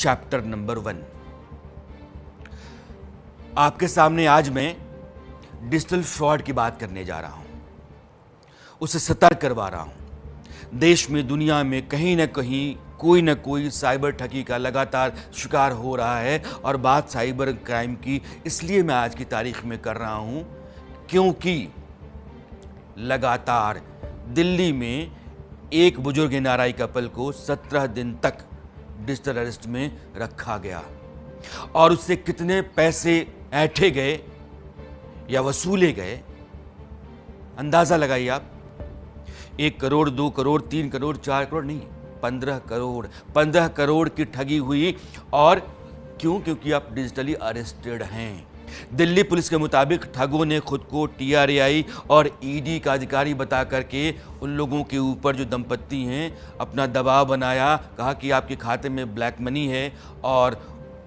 Chapter number 1। आपके सामने आज मैं डिजिटल फ्रॉड की बात करने जा रहा हूं, उसे सतर्क करवा रहा हूं। देश में, दुनिया में कहीं ना कहीं कोई ना कोई साइबर ठगी का लगातार शिकार हो रहा है। और बात साइबर क्राइम की इसलिए मैं आज की तारीख में कर रहा हूं क्योंकि लगातार दिल्ली में एक बुजुर्ग एनआरआई कपल को 17 दिन तक डिजिटल अरेस्ट में रखा गया और उससे कितने पैसे ऐंठे गए या वसूले गए, अंदाजा लगाइए आप। 1 करोड़, 2 करोड़, 3 करोड़, 4 करोड़ नहीं, 15 करोड़ की ठगी हुई। और क्यों? क्योंकि आप डिजिटली अरेस्टेड हैं। दिल्ली पुलिस के मुताबिक ठगों ने खुद को TRAI और ED का अधिकारी बता करके उन लोगों के ऊपर, जो दंपत्ति हैं, अपना दबाव बनाया। कहा कि आपके खाते में ब्लैक मनी है और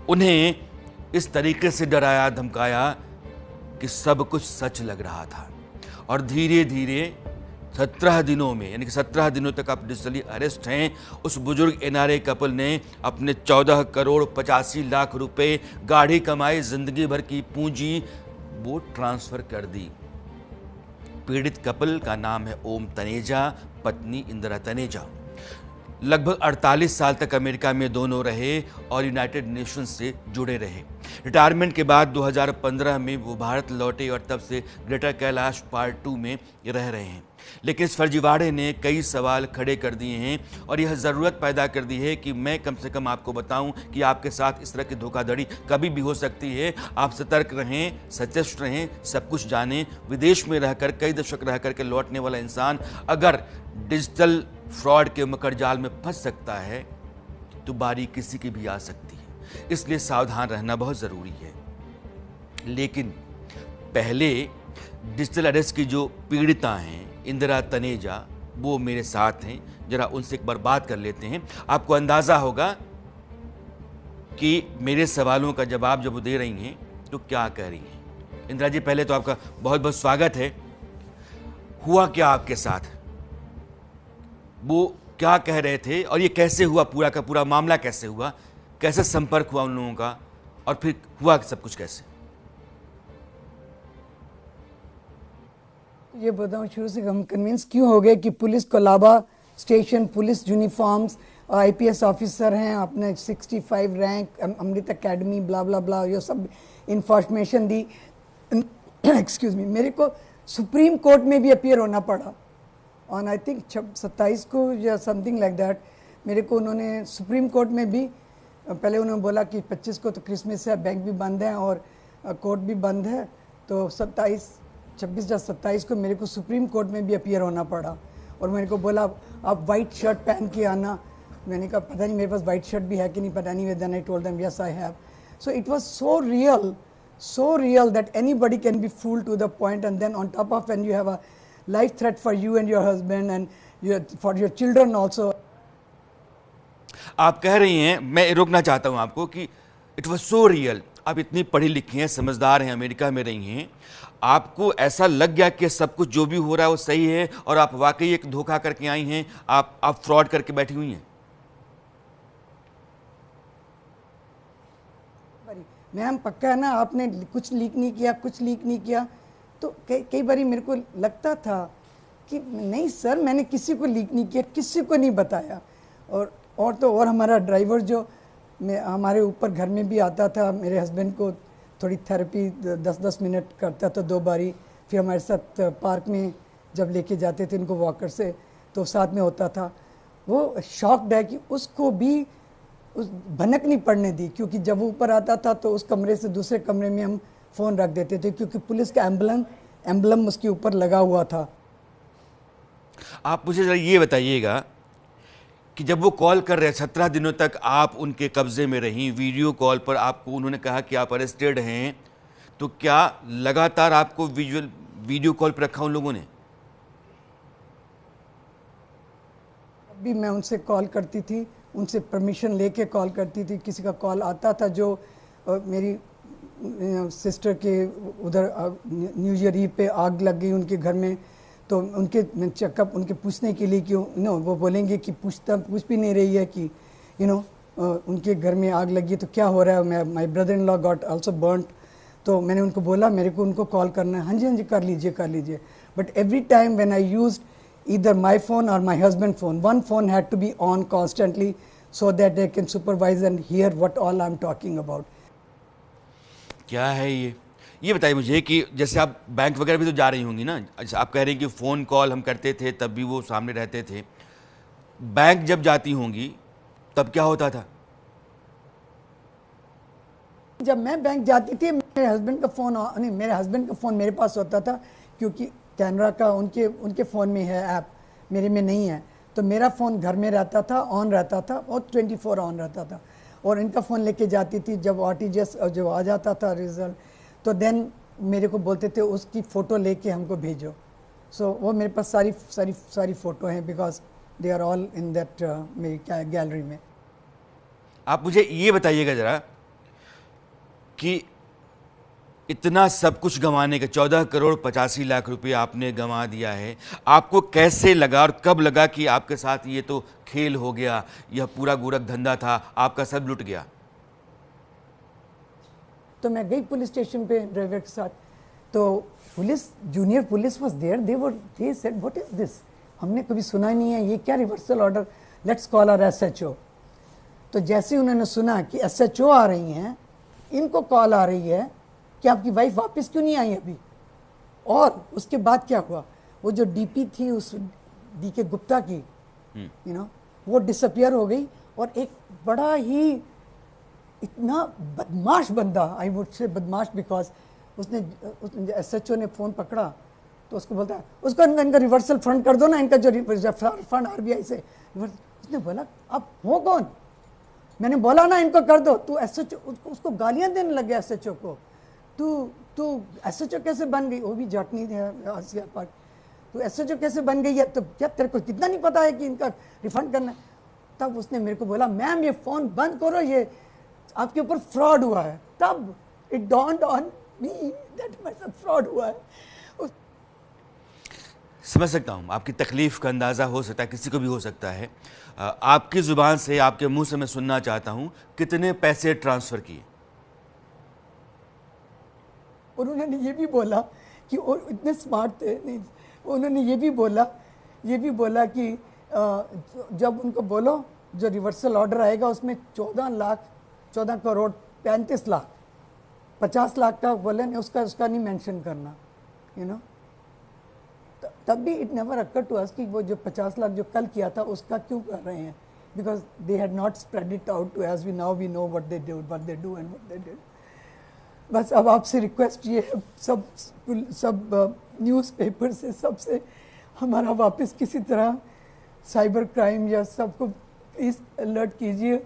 उन्हें इस तरीके से डराया, धमकाया कि सब कुछ सच लग रहा था। और धीरे धीरे 17 दिनों में, यानी कि 17 दिनों तक आप डिजिटली अरेस्ट हैं। उस बुजुर्ग NRI कपल ने अपने 14 करोड़ 85 लाख रुपए, गाढ़ी कमाई, जिंदगी भर की पूंजी वो ट्रांसफर कर दी। पीड़ित कपल का नाम है ओम तनेजा, पत्नी इंदिरा तनेजा। लगभग 48 साल तक अमेरिका में दोनों रहे और यूनाइटेड नेशंस से जुड़े रहे। रिटायरमेंट के बाद 2015 में वो भारत लौटे और तब से ग्रेटर कैलाश पार्ट 2 में रह रहे हैं। लेकिन इस फर्जीवाड़े ने कई सवाल खड़े कर दिए हैं और यह ज़रूरत पैदा कर दी है कि मैं कम से कम आपको बताऊं कि आपके साथ इस तरह की धोखाधड़ी कभी भी हो सकती है। आप सतर्क रहें, सचेत रहें, सब कुछ जानें। विदेश में रहकर, कई दशक रह करके लौटने वाला इंसान अगर डिजिटल फ्रॉड के मकड़ जाल में फंस सकता है तो बारी किसी की भी आ सकती है। इसलिए सावधान रहना बहुत ज़रूरी है। लेकिन पहले डिजिटल अरेस्ट की जो पीड़िता हैं, इंदिरा तनेजा, वो मेरे साथ हैं। जरा उनसे एक बार बात कर लेते हैं। आपको अंदाज़ा होगा कि मेरे सवालों का जवाब जब वो दे रही हैं तो क्या कह रही हैं। इंदिरा जी, पहले तो आपका बहुत बहुत स्वागत है। हुआ क्या आपके साथ? वो क्या कह रहे थे और ये कैसे हुआ? पूरा का पूरा मामला कैसे हुआ? कैसे संपर्क हुआ उन लोगों का और फिर हुआ सब कुछ कैसे? ये बताऊं, शुरू से हम कन्विंस क्यों हो गए कि police Colaba station, police uniforms, IPS officer हैं, अपने 65 रैंक, अमृत एकेडमी, ब्ला ब्ला ब्ला, ये सब इंफॉर्मेशन दी। एक्सक्यूज मी, मेरे को सुप्रीम कोर्ट में भी अपीयर होना पड़ा ऑन आई थिंक 27 को या समथिंग लाइक दैट। मेरे को उन्होंने सुप्रीम कोर्ट में भी, पहले उन्होंने बोला कि 25 को तो क्रिसमस है, बैंक भी बंद है और कोर्ट भी बंद है, तो 26 या 27 को मेरे को सुप्रीम कोर्ट में भी अपीयर होना पड़ा। और मेरे को बोला आप वाइट शर्ट पहन के आना। मैंने कहा पता नहीं मेरे पास वाइट शर्ट भी है कि नहीं, पता नहीं। Then I told them yes I have. So it was so real that anybody can be fooled to the point, and then on top of when you have a life threat for you and your husband and for your children also. आप कह रही हैं, मैं रोकना चाहता हूं आपको, कि इट वॉज सो रियल। आप इतनी पढ़ी लिखी हैं, समझदार हैं, अमेरिका में रही हैं, आपको ऐसा लग गया कि सब कुछ जो भी हो रहा है वो सही है और आप वाकई एक धोखा करके आई हैं, आप फ्रॉड करके बैठी हुई हैं? मैम पक्का है ना, आपने कुछ लीक नहीं किया। तो कई बारी मेरे को लगता था कि नहीं सर, मैंने किसी को लीक नहीं किया, किसी को नहीं बताया। और हमारा ड्राइवर जो हमारे ऊपर घर में भी आता था, मेरे हस्बैंड को थोड़ी थेरेपी 10-10 मिनट करता था 2 बारी। फिर हमारे साथ पार्क में जब लेके जाते थे उनको वॉकर से, तो साथ में होता था। वो शॉक्ड है कि उसको भी उस भनक नहीं पड़ने दी, क्योंकि जब वो ऊपर आता था तो उस कमरे से दूसरे कमरे में हम फ़ोन रख देते थे, क्योंकि पुलिस का एम्बलम उसके ऊपर लगा हुआ था। आप मुझे जरा ये बताइएगा कि जब वो कॉल कर रहे 17 दिनों तक आप उनके कब्जे में रहीं, वीडियो कॉल पर आपको उन्होंने कहा कि आप अरेस्टेड हैं, तो क्या लगातार आपको वीडियो कॉल पर रखा उन लोगों ने? अभी मैं उनसे कॉल करती थी, उनसे परमिशन लेके कॉल करती थी। किसी का कॉल आता था, जो मेरी सिस्टर के उधर न्यू ईयर ईव पे आग लग गई उनके घर में, तो उनके चेकअप, उनके पूछने के लिए कि वो बोलेंगे कि पूछ भी नहीं रही है कि उनके घर में आग लगी तो क्या हो रहा है, my brother in law got also burned. तो मैंने उनको बोला मेरे को उनको कॉल करना है। हाँ जी कर लीजिए। But every time when I used either my phone or my husband's phone, one phone had to be on constantly so that they can supervise and hear what all I'm talking about. क्या है ये बताइए मुझे कि जैसे आप bank वगैरह भी तो जा रही होंगी ना, अच्छा आप कह रही हैं कि फ़ोन कॉल हम करते थे तब भी वो सामने रहते थे, बैंक जब जाती होंगी तब क्या होता था? जब मैं बैंक जाती थी मेरे हस्बैंड का फ़ोन नहीं, मेरे हस्बैंड का फ़ोन मेरे पास होता था क्योंकि कैमरा का उनके फ़ोन में है ऐप, मेरे में नहीं है। तो मेरा फ़ोन घर में रहता था, ऑन रहता था और 24 ऑन रहता था। और इनका फ़ोन लेके जाती थी, जब आरटीजीएस जब आ जाता था रिज़ल्ट तो देन मेरे को बोलते थे उसकी फ़ोटो लेके हमको भेजो। सो वो मेरे पास सारी फ़ोटो हैं because they are all in that मेरी गैलरी में। आप मुझे ये बताइएगा ज़रा कि इतना सब कुछ गंवाने का 14 करोड़ 85 लाख रुपए आपने गंवा दिया है, आपको कैसे लगा और कब लगा कि आपके साथ ये तो खेल हो गया, यह पूरा गोरख धंधा था, आपका सब लुट गया? तो मैं गई पुलिस स्टेशन पे ड्राइवर के साथ, तो junior police was there, they said what is this, हमने कभी सुना ही नहीं है, ये क्या reversal order, let's call our SHO. तो जैसे उन्होंने सुना कि एसएचओ आ रही हैं, इनको कॉल आ रही है कि आपकी वाइफ वापस क्यों नहीं आई अभी। और उसके बाद क्या हुआ, वो जो डीपी थी उस डीके गुप्ता की वो डिसअपियर हो गई और एक बड़ा ही इतना बदमाश बंदा, आई वुड से बदमाश बिकॉज उसने एसएचओ ने फ़ोन पकड़ा तो उसको बोलता है उसको इनका रिवर्सल फंड कर दो ना, इनका जो फंड आरबीआई से। उसने बोला आप हो कौन, मैंने बोला ना इनको कर दो। तू एसएचओ, उसको गालियां देने लगे एसएचओ को, तू एसएचओ कैसे बन गई, वो भी जटनी आसिया पार्क, तू एसएचओ कैसे बन गई है, तो क्या तेरे को कितना नहीं पता है कि इनका रिफंड करना है। तब उसने मेरे को बोला मैम ये फ़ोन बंद करो, ये आपके ऊपर फ्रॉड हुआ है। तब it dawned on me that मेरे साथ फ्रॉड हुआ है। समझ सकता हूँ, आपकी तकलीफ़ का अंदाज़ा हो सकता है, किसी को भी हो सकता है। आपकी ज़ुबान से, आपके मुंह से मैं सुनना चाहता हूँ कितने पैसे ट्रांसफ़र किए? और उन्होंने ये भी बोला कि और इतने स्मार्ट थे, नहीं उन्होंने ये भी बोला कि जब उनको बोलो जो रिवर्सल ऑर्डर आएगा उसमें 14 करोड़ 35 लाख 50 लाख का बोले नहीं, उसका नहीं मेंशन करना, तब भी it never occur to us कि वो जो 50 लाख जो कल किया था उसका क्यों कर रहे हैं, because they had not spread it out to as we know what they do and what they did. बस अब आपसे रिक्वेस्ट ये है, सब न्यूज़पेपर से सबसे हमारा वापस किसी तरह साइबर क्राइम या सबको प्लीज़ अलर्ट कीजिए।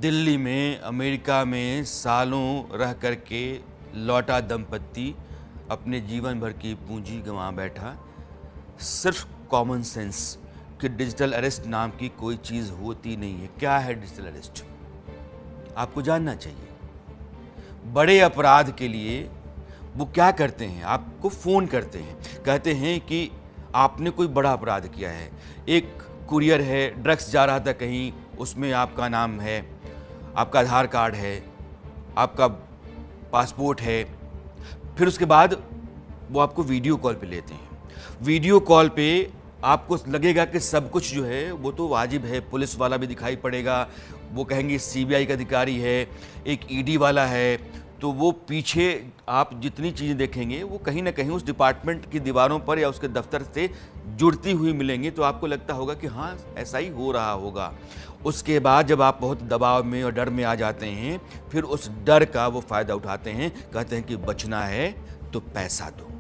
दिल्ली में, अमेरिका में सालों रह करके लौटा दंपत्ति अपने जीवन भर की पूंजी गंवा बैठा, सिर्फ कॉमन सेंस कि डिजिटल अरेस्ट नाम की कोई चीज़ होती नहीं है। क्या है डिजिटल अरेस्ट, आपको जानना चाहिए। बड़े अपराध के लिए वो क्या करते हैं, आपको फ़ोन करते हैं, कहते हैं कि आपने कोई बड़ा अपराध किया है, एक कुरियर है, ड्रग्स जा रहा था कहीं, उसमें आपका नाम है, आपका आधार कार्ड है, आपका पासपोर्ट है। फिर उसके बाद वो आपको वीडियो कॉल पे लेते हैं। वीडियो कॉल पे आपको लगेगा कि सब कुछ जो है वो तो वाजिब है, पुलिस वाला भी दिखाई पड़ेगा, वो कहेंगे सीबीआई का अधिकारी है, एक ईडी वाला है, तो वो पीछे आप जितनी चीज़ें देखेंगे वो कहीं ना कहीं उस डिपार्टमेंट की दीवारों पर या उसके दफ्तर से जुड़ती हुई मिलेंगी, तो आपको लगता होगा कि हाँ ऐसा ही हो रहा होगा। उसके बाद जब आप बहुत दबाव में और डर में आ जाते हैं, फिर उस डर का वो फ़ायदा उठाते हैं, कहते हैं कि बचना है तो पैसा दो,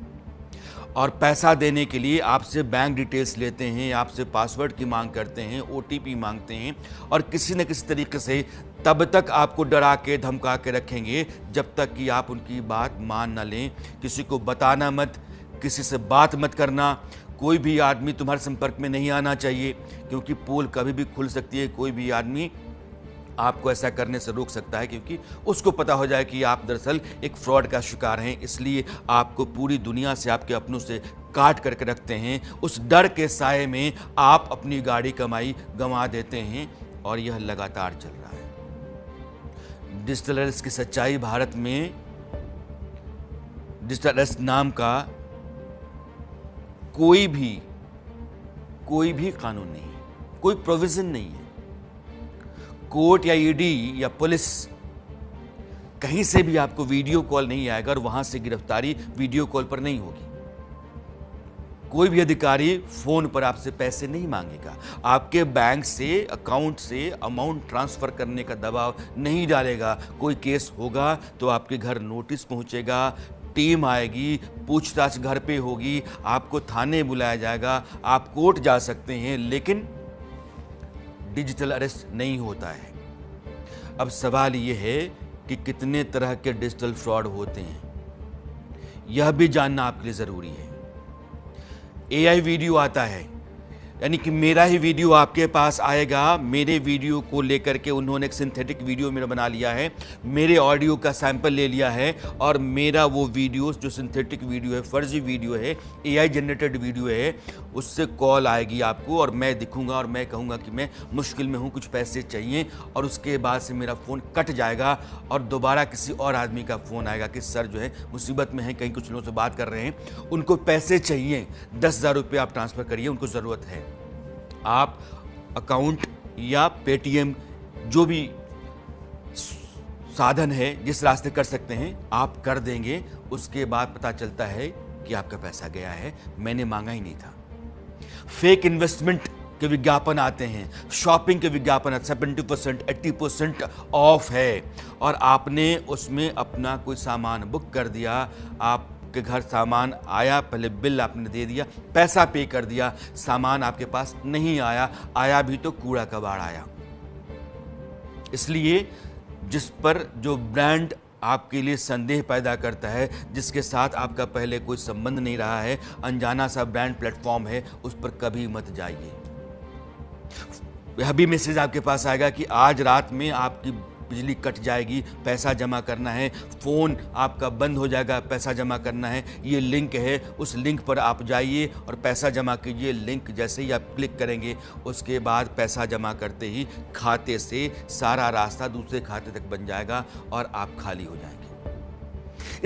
और पैसा देने के लिए आपसे बैंक डिटेल्स लेते हैं, आपसे पासवर्ड की मांग करते हैं, ओटीपी मांगते हैं, और किसी न किसी तरीके से तब तक आपको डरा के धमका के रखेंगे जब तक कि आप उनकी बात मान ना लें। किसी को बताना मत, किसी से बात मत करना, कोई भी आदमी तुम्हारे संपर्क में नहीं आना चाहिए, क्योंकि पोल कभी भी खुल सकती है। कोई भी आदमी आपको ऐसा करने से रोक सकता है, क्योंकि उसको पता हो जाए कि आप दरअसल एक फ्रॉड का शिकार हैं। इसलिए आपको पूरी दुनिया से, आपके अपनों से काट करके रखते हैं। उस डर के साए में आप अपनी गाड़ी कमाई गंवा देते हैं और यह लगातार चल रहा है। डिजिटल अरेस्ट की सच्चाई, भारत में डिजिटल अरेस्ट नाम का कोई भी कानून नहीं है, कोई प्रोविजन नहीं है। कोर्ट या ईडी या पुलिस कहीं से भी आपको वीडियो कॉल नहीं आएगा और वहां से गिरफ्तारी वीडियो कॉल पर नहीं होगी। कोई भी अधिकारी फोन पर आपसे पैसे नहीं मांगेगा, आपके बैंक से, अकाउंट से अमाउंट ट्रांसफर करने का दबाव नहीं डालेगा। कोई केस होगा तो आपके घर नोटिस पहुंचेगा, टीम आएगी, पूछताछ घर पे होगी, आपको थाने बुलाया जाएगा, आप कोर्ट जा सकते हैं, लेकिन डिजिटल अरेस्ट नहीं होता है। अब सवाल यह है कि कितने तरह के डिजिटल फ्रॉड होते हैं, यह भी जानना आपके लिए जरूरी है। एआई वीडियो आता है, यानी कि मेरा ही वीडियो आपके पास आएगा, मेरे वीडियो को लेकर के उन्होंने एक सिंथेटिक वीडियो मेरा बना लिया है, मेरे ऑडियो का सैंपल ले लिया है और मेरा वो वीडियो जो सिंथेटिक वीडियो है, फर्जी वीडियो है, एआई जनरेटेड वीडियो है, उससे कॉल आएगी आपको और मैं दिखूंगा और मैं कहूंगा कि मैं मुश्किल में हूं, कुछ पैसे चाहिए, और उसके बाद से मेरा फ़ोन कट जाएगा और दोबारा किसी और आदमी का फ़ोन आएगा कि सर जो है मुसीबत में है, कहीं कुछ लोगों से बात कर रहे हैं, उनको पैसे चाहिए, 10,000 रुपये आप ट्रांसफ़र करिए, उनको ज़रूरत है। आप अकाउंट या पेटीएम जो भी साधन है जिस रास्ते कर सकते हैं आप कर देंगे, उसके बाद पता चलता है कि आपका पैसा गया है, मैंने मांगा ही नहीं था। फेक इन्वेस्टमेंट के विज्ञापन आते हैं, शॉपिंग के विज्ञापन 70%, 80% ऑफ है और आपने उसमें अपना कोई सामान बुक कर दिया, आप के घर सामान आया, पहले बिल आपने दे दिया, पैसा पे कर दिया, सामान आपके पास नहीं आया, आया भी तो कूड़ा कबाड़ आया। इसलिए जिस पर जो ब्रांड आपके लिए संदेह पैदा करता है, जिसके साथ आपका पहले कोई संबंध नहीं रहा है, अनजाना सा ब्रांड प्लेटफॉर्म है, उस पर कभी मत जाइए। यह भी मैसेज आपके पास आएगा कि आज रात में आपकी बिजली कट जाएगी, पैसा जमा करना है, फ़ोन आपका बंद हो जाएगा, पैसा जमा करना है, ये लिंक है, उस लिंक पर आप जाइए और पैसा जमा कीजिए। लिंक जैसे ही आप क्लिक करेंगे उसके बाद पैसा जमा करते ही खाते से सारा रास्ता दूसरे खाते तक बन जाएगा और आप खाली हो जाएंगे।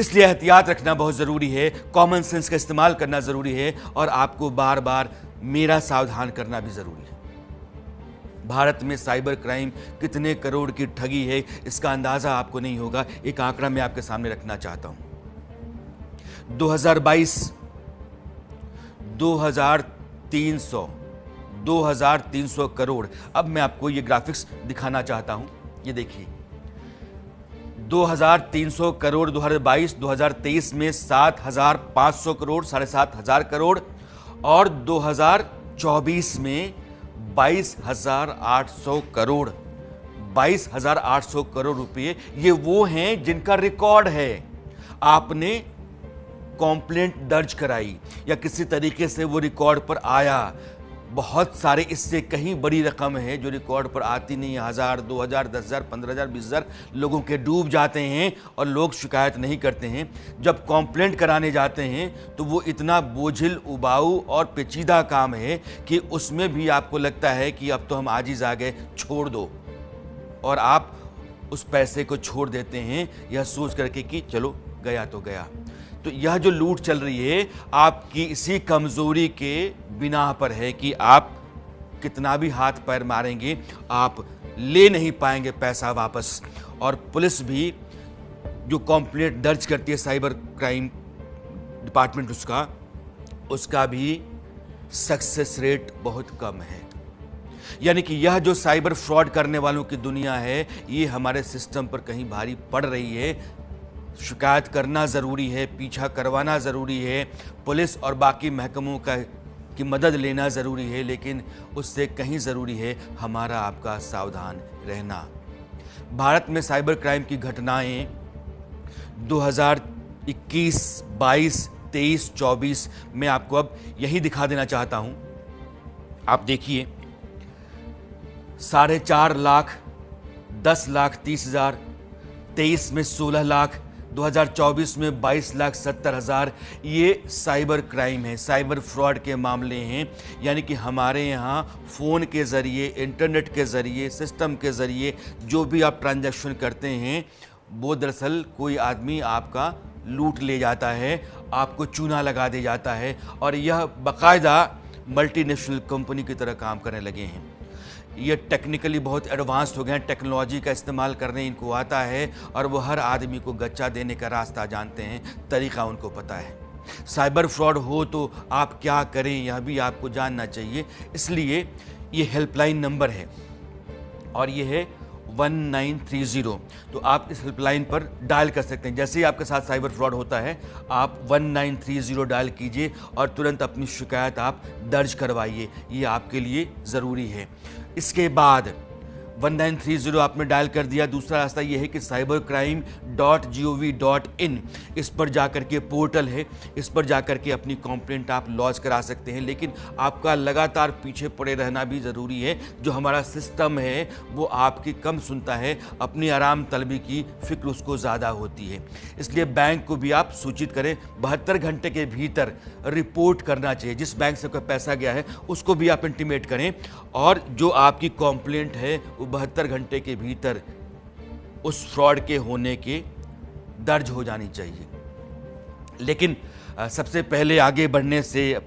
इसलिए एहतियात रखना बहुत ज़रूरी है, कॉमन सेंस का इस्तेमाल करना ज़रूरी है और आपको बार बार मेरा सावधान करना भी ज़रूरी है। भारत में साइबर क्राइम कितने करोड़ की ठगी है, इसका अंदाजा आपको नहीं होगा। एक आंकड़ा मैं आपके सामने रखना चाहता हूं। 2022 2300 करोड़। अब मैं आपको ये ग्राफिक्स दिखाना चाहता हूं, ये देखिए 2300 करोड़ 2022, 2023 में 7,500 करोड़, 7,500 करोड़ और 2024 में 22,800 करोड़। 22,800 करोड़ रुपए ये वो हैं जिनका रिकॉर्ड है। आपने कंप्लेंट दर्ज कराई या किसी तरीके से वो रिकॉर्ड पर आया। बहुत सारे इससे कहीं बड़ी रकम है जो रिकॉर्ड पर आती नहीं है। 1,000, 2,000, 10,000, 15,000, 20,000 लोगों के डूब जाते हैं और लोग शिकायत नहीं करते हैं। जब कंप्लेंट कराने जाते हैं तो वो इतना बोझिल, उबाऊ और पेचीदा काम है कि उसमें भी आपको लगता है कि अब तो हम आजिज़ आ गए, छोड़ दो, और आप उस पैसे को छोड़ देते हैं यह सोच करके कि चलो गया तो गया। तो यह जो लूट चल रही है आपकी इसी कमजोरी के बिना पर है कि आप कितना भी हाथ पैर मारेंगे आप ले नहीं पाएंगे पैसा वापस। और पुलिस भी जो कंप्लेंट दर्ज करती है साइबर क्राइम डिपार्टमेंट, उसका भी सक्सेस रेट बहुत कम है। यानी कि यह जो साइबर फ्रॉड करने वालों की दुनिया है ये हमारे सिस्टम पर कहीं भारी पड़ रही है। शिकायत करना ज़रूरी है, पीछा करवाना ज़रूरी है, पुलिस और बाकी महकमों की मदद लेना ज़रूरी है, लेकिन उससे कहीं ज़रूरी है हमारा आपका सावधान रहना। भारत में साइबर क्राइम की घटनाएं 2021, 22, 23, 24 में आपको अब यही दिखा देना चाहता हूं। आप देखिए 4.5 लाख, 10,30,000, 23 में 16 लाख, 2024 में 22,70,000 ये साइबर क्राइम है, साइबर फ्रॉड के मामले हैं। यानी कि हमारे यहाँ फ़ोन के ज़रिए, इंटरनेट के ज़रिए, सिस्टम के ज़रिए जो भी आप ट्रांजैक्शन करते हैं वो दरअसल कोई आदमी आपका लूट ले जाता है, आपको चूना लगा दे जाता है, और यह बाकायदा मल्टीनेशनल कंपनी की तरह काम करने लगे हैं। ये टेक्निकली बहुत एडवांस हो गए हैं, टेक्नोलॉजी का इस्तेमाल करने इनको आता है, और वो हर आदमी को गच्चा देने का रास्ता जानते हैं, तरीका उनको पता है। साइबर फ्रॉड हो तो आप क्या करें यह भी आपको जानना चाहिए। इसलिए ये हेल्पलाइन नंबर है और ये है 1930। तो आप इस हेल्पलाइन पर डायल कर सकते हैं। जैसे ही आपके साथ साइबर फ्रॉड होता है आप 1930 डायल कीजिए और तुरंत अपनी शिकायत आप दर्ज करवाइए, ये आपके लिए ज़रूरी है। इसके बाद 1930 आपने डायल कर दिया। दूसरा रास्ता ये है कि cybercrime.gov.in इस पर जाकर के पोर्टल है, इस पर जाकर के अपनी कंप्लेंट आप लॉन्च करा सकते हैं। लेकिन आपका लगातार पीछे पड़े रहना भी ज़रूरी है। जो हमारा सिस्टम है वो आपकी कम सुनता है, अपनी आराम तलबी की फिक्र उसको ज़्यादा होती है। इसलिए बैंक को भी आप सूचित करें, 72 घंटे के भीतर रिपोर्ट करना चाहिए। जिस बैंक से कोई पैसा गया है उसको भी आप इंटीमेट करें, और जो आपकी कंप्लेंट है वो 72 घंटे के भीतर उस फ्रॉड के होने के दर्ज हो जानी चाहिए। लेकिन सबसे पहले आगे बढ़ने से